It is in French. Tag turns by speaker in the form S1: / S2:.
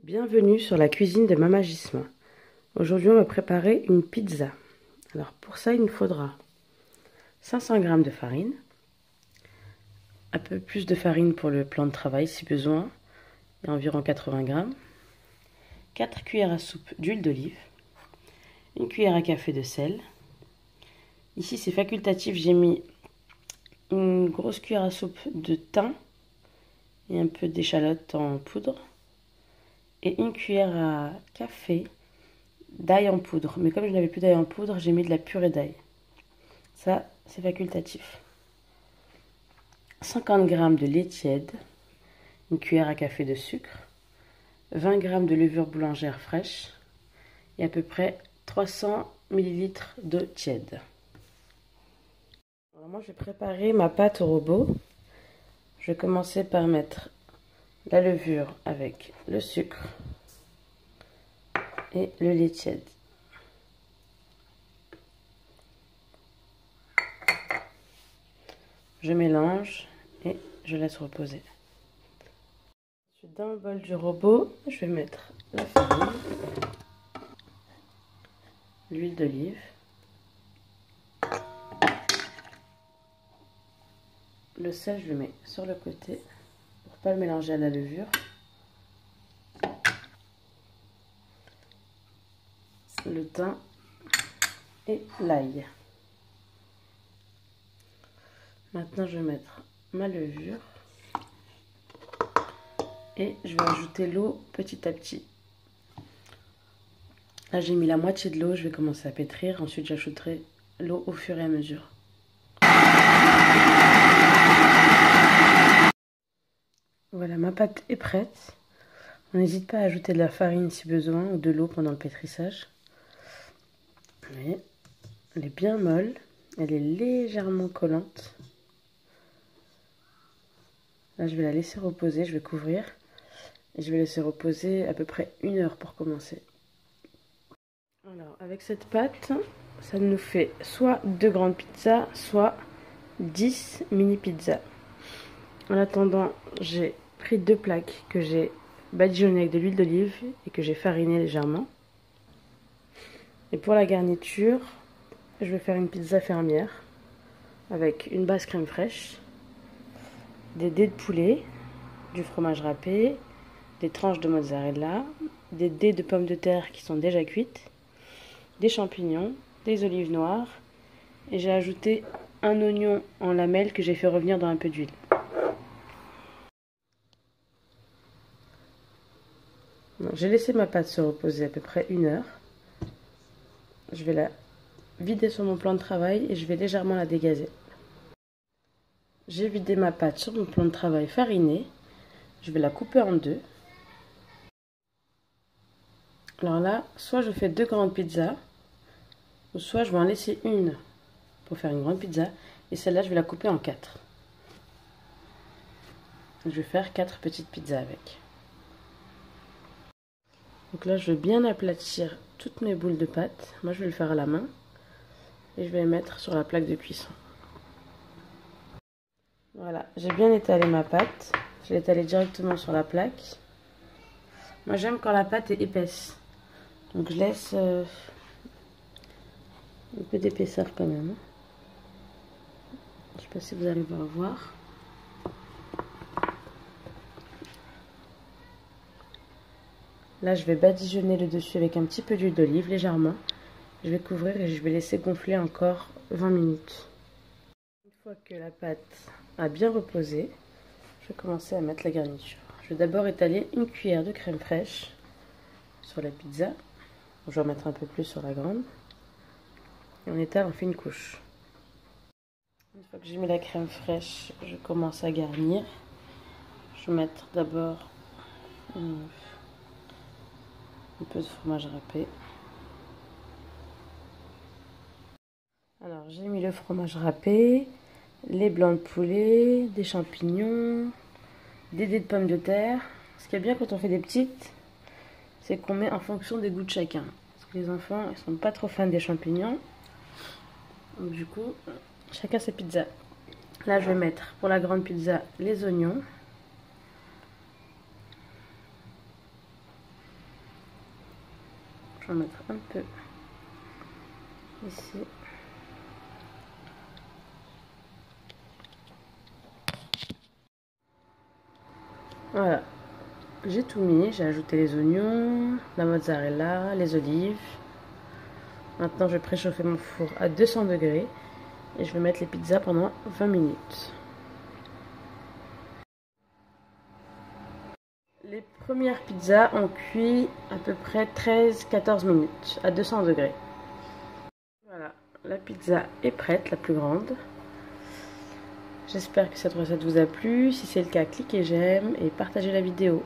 S1: Bienvenue sur la cuisine de Mama Gisma. Aujourd'hui, on va préparer une pizza. Alors pour ça, il nous faudra 500 g de farine, un peu plus de farine pour le plan de travail si besoin, et environ 80 g, 4 cuillères à soupe d'huile d'olive, une cuillère à café de sel. Ici, c'est facultatif, j'ai mis une grosse cuillère à soupe de thym et un peu d'échalote en poudre. Et une cuillère à café d'ail en poudre. Mais comme je n'avais plus d'ail en poudre, j'ai mis de la purée d'ail. Ça, c'est facultatif. 50 g de lait tiède, une cuillère à café de sucre, 20 g de levure boulangère fraîche et à peu près 300 ml d'eau tiède. Alors moi, je vais préparer ma pâte au robot. Je vais commencer par mettre la levure avec le sucre et le lait tiède. Je mélange et je laisse reposer. Dans le bol du robot, je vais mettre la farine, l'huile d'olive, le sel, je le mets sur le côté pour ne pas le mélanger à la levure. Le thym et l'ail. Maintenant, je vais mettre ma levure et je vais ajouter l'eau petit à petit. Là, j'ai mis la moitié de l'eau, je vais commencer à pétrir. Ensuite, j'ajouterai l'eau au fur et à mesure. Voilà, ma pâte est prête. On n'hésite pas à ajouter de la farine si besoin ou de l'eau pendant le pétrissage. Mais elle est bien molle, elle est légèrement collante. Là, je vais la laisser reposer, je vais couvrir et je vais laisser reposer à peu près 1 heure pour commencer. Alors, avec cette pâte, ça nous fait soit 2 grandes pizzas, soit 10 mini pizzas. En attendant, j'ai pris 2 plaques que j'ai badigeonnées avec de l'huile d'olive et que j'ai farinées légèrement. Et pour la garniture, je vais faire une pizza fermière avec une base crème fraîche, des dés de poulet, du fromage râpé, des tranches de mozzarella, des dés de pommes de terre qui sont déjà cuites, des champignons, des olives noires et j'ai ajouté un oignon en lamelles que j'ai fait revenir dans un peu d'huile. J'ai laissé ma pâte se reposer à peu près 1 heure. Je vais la vider sur mon plan de travail et je vais légèrement la dégazer. J'ai vidé ma pâte sur mon plan de travail fariné. Je vais la couper en deux. Alors là, soit je fais 2 grandes pizzas, ou soit je vais en laisser une pour faire une grande pizza. Et celle-là, je vais la couper en 4. Je vais faire 4 petites pizzas avec. Donc là, je vais bien aplatir toutes mes boules de pâte. Moi, je vais le faire à la main. Et je vais les mettre sur la plaque de cuisson. Voilà, j'ai bien étalé ma pâte. Je l'ai étalée directement sur la plaque. Moi, j'aime quand la pâte est épaisse. Donc, je laisse un peu d'épaisseur quand même. Je ne sais pas si vous arrivez à voir. Là, je vais badigeonner le dessus avec un petit peu d'huile d'olive, légèrement. Je vais couvrir et je vais laisser gonfler encore 20 minutes. Une fois que la pâte a bien reposé, je vais commencer à mettre la garniture. Je vais d'abord étaler une cuillère de crème fraîche sur la pizza. Je vais en mettre un peu plus sur la grande. Et on étale, on fait une couche. Une fois que j'ai mis la crème fraîche, je commence à garnir. Je vais mettre d'abord un peu de fromage râpé. Alors, j'ai mis le fromage râpé, les blancs de poulet, des champignons, des dés de pommes de terre. Ce qui est bien quand on fait des petites, c'est qu'on met en fonction des goûts de chacun. Parce que les enfants, ils sont pas trop fans des champignons. Donc du coup, chacun ses pizzas. Là, je vais mettre pour la grande pizza les oignons. Je vais en mettre un peu ici. Voilà, j'ai tout mis, j'ai ajouté les oignons, la mozzarella, les olives. Maintenant je vais préchauffer mon four à 200 degrés et je vais mettre les pizzas pendant 20 minutes. Les premières pizzas ont cuit à peu près 13-14 minutes à 200 degrés. Voilà, la pizza est prête, la plus grande. J'espère que cette recette vous a plu. Si c'est le cas, cliquez j'aime et partagez la vidéo.